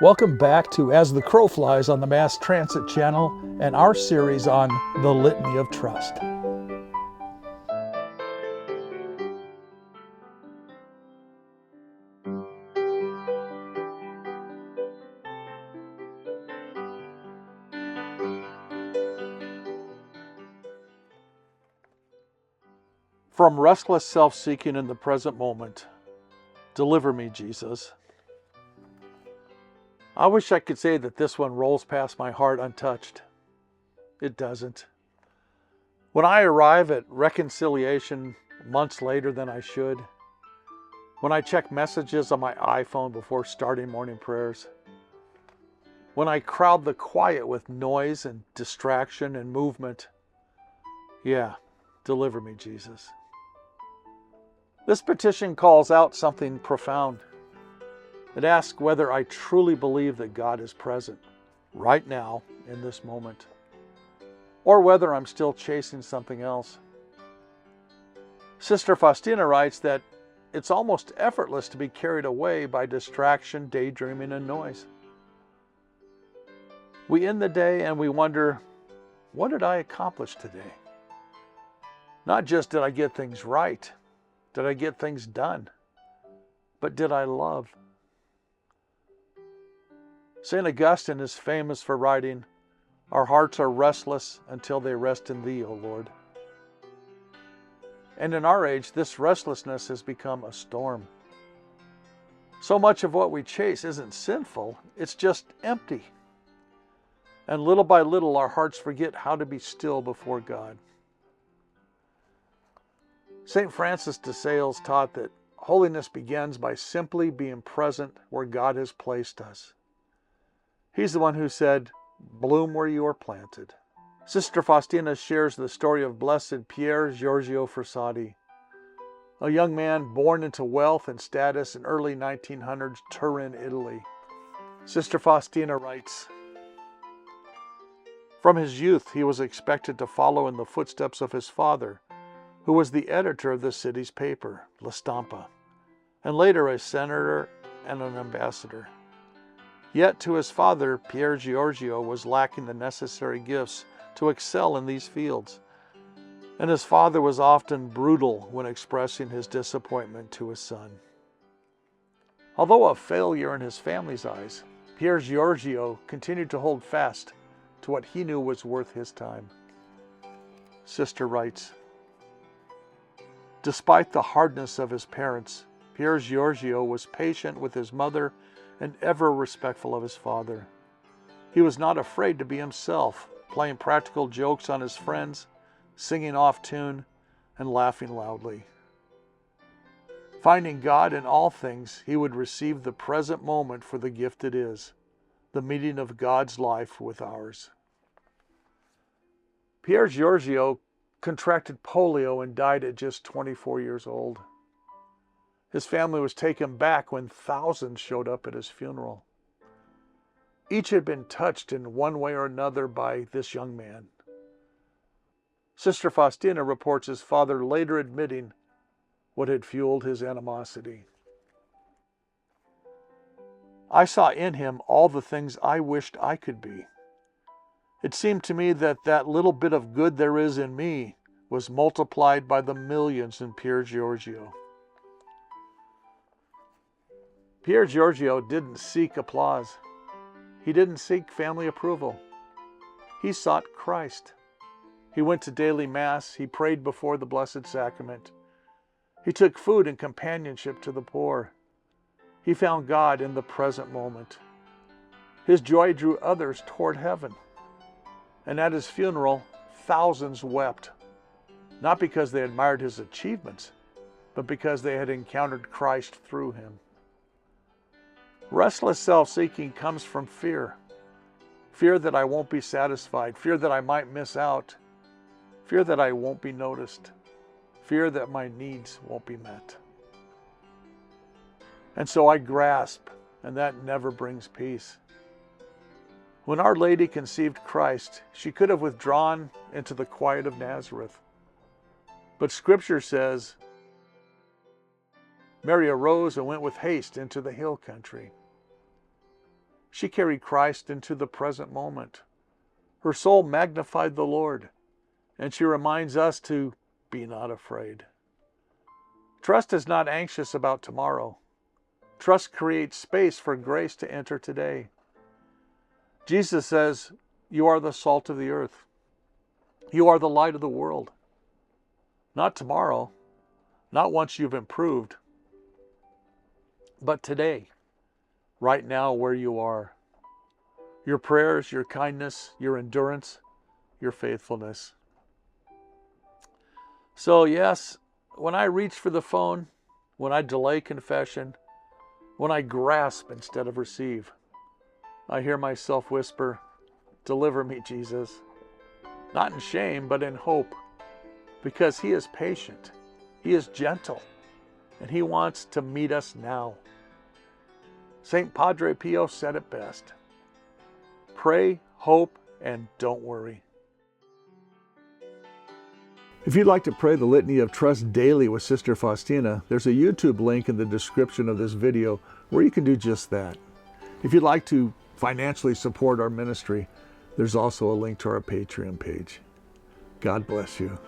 Welcome back to As the Crow Flies on the Mass Transit Channel and our series on the Litany of Trust. From restless self-seeking in the present moment, deliver me, Jesus. I wish I could say that this one rolls past my heart untouched. It doesn't. When I arrive at reconciliation months later than I should, when I check messages on my iPhone before starting morning prayers, when I crowd the quiet with noise and distraction and movement, yeah, deliver me, Jesus. This petition calls out something profound. It asks whether I truly believe that God is present right now in this moment, or whether I'm still chasing something else. Sister Faustina writes that it's almost effortless to be carried away by distraction, daydreaming, and noise. We end the day and we wonder, what did I accomplish today? Not just did I get things right, did I get things done, but did I love? St. Augustine is famous for writing, "Our hearts are restless until they rest in Thee, O Lord." And in our age, this restlessness has become a storm. So much of what we chase isn't sinful, it's just empty. And little by little, our hearts forget how to be still before God. St. Francis de Sales taught that holiness begins by simply being present where God has placed us. He's the one who said, "Bloom where you are planted." Sister Faustina shares the story of Blessed Pier Giorgio Frassati, a young man born into wealth and status in early 1900s Turin, Italy. Sister Faustina writes, "From his youth, he was expected to follow in the footsteps of his father, who was the editor of the city's paper, La Stampa, and later a senator and an ambassador. Yet to his father, Pier Giorgio was lacking the necessary gifts to excel in these fields, and his father was often brutal when expressing his disappointment to his son. Although a failure in his family's eyes, Pier Giorgio continued to hold fast to what he knew was worth his time." Sister writes, "Despite the hardness of his parents, Pier Giorgio was patient with his mother and ever respectful of his father. He was not afraid to be himself, playing practical jokes on his friends, singing off tune, and laughing loudly. Finding God in all things, he would receive the present moment for the gift it is, the meeting of God's life with ours." Pier Giorgio contracted polio and died at just 24 years old. His family was taken back when thousands showed up at his funeral. Each had been touched in one way or another by this young man. Sister Faustina reports his father later admitting what had fueled his animosity. "I saw in him all the things I wished I could be. It seemed to me that that little bit of good there is in me was multiplied by the millions in Pier Giorgio." Pier Giorgio didn't seek applause. He didn't seek family approval. He sought Christ. He went to daily Mass. He prayed before the Blessed Sacrament. He took food and companionship to the poor. He found God in the present moment. His joy drew others toward heaven. And at his funeral, thousands wept, not because they admired his achievements, but because they had encountered Christ through him. Restless self-seeking comes from fear. Fear that I won't be satisfied, fear that I might miss out, fear that I won't be noticed, fear that my needs won't be met. And so I grasp, and that never brings peace. When Our Lady conceived Christ, she could have withdrawn into the quiet of Nazareth. But Scripture says, Mary arose and went with haste into the hill country. She carried Christ into the present moment. Her soul magnified the Lord, and she reminds us to be not afraid. Trust is not anxious about tomorrow. Trust creates space for grace to enter today. Jesus says, you are the salt of the earth. You are the light of the world. Not tomorrow, not once you've improved, but today, right now where you are. Your prayers, your kindness, your endurance, your faithfulness. So yes, when I reach for the phone, when I delay confession, when I grasp instead of receive, I hear myself whisper, deliver me, Jesus. Not in shame, but in hope, because he is patient, he is gentle, and he wants to meet us now. St. Padre Pio said it best. Pray, hope, and don't worry. If you'd like to pray the Litany of Trust daily with Sister Faustina, there's a YouTube link in the description of this video where you can do just that. If you'd like to financially support our ministry, there's also a link to our Patreon page. God bless you.